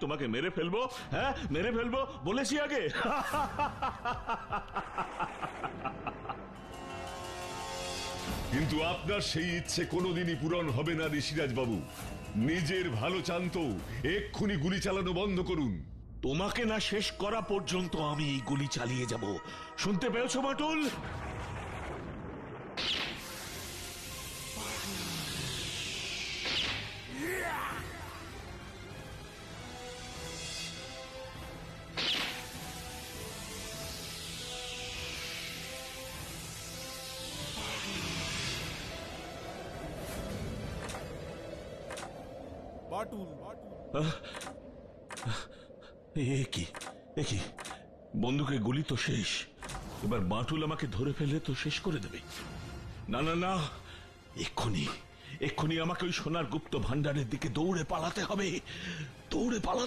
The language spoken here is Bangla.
তোমাকে মেরে ফেলবো, হ্যাঁ মেরে ফেলবো বলেছি আগে। কিন্তু আপনার সেই ইচ্ছে কোনোদিনই পূরণ হবে না ঋষিরাজ বাবু। নিজের ভালো চান তো এক্ষুনি গুলি চালানো বন্ধ করুন। তোমাকে না শেষ করা পর্যন্ত আমি এই গুলি চালিয়ে যাব, শুনতে পেয়েছো বাটুল? এ কি বন্দুকের গুলি তো শেষ, এবার বাটুল আমাকে ধরে ফেলে তো শেষ করে দেবে। না না না, এক্ষুনি আমাকে ওই সোনার গুপ্ত ভান্ডারের দিকে দৌড়ে পালাতে হবে, দৌড়ে পালাতে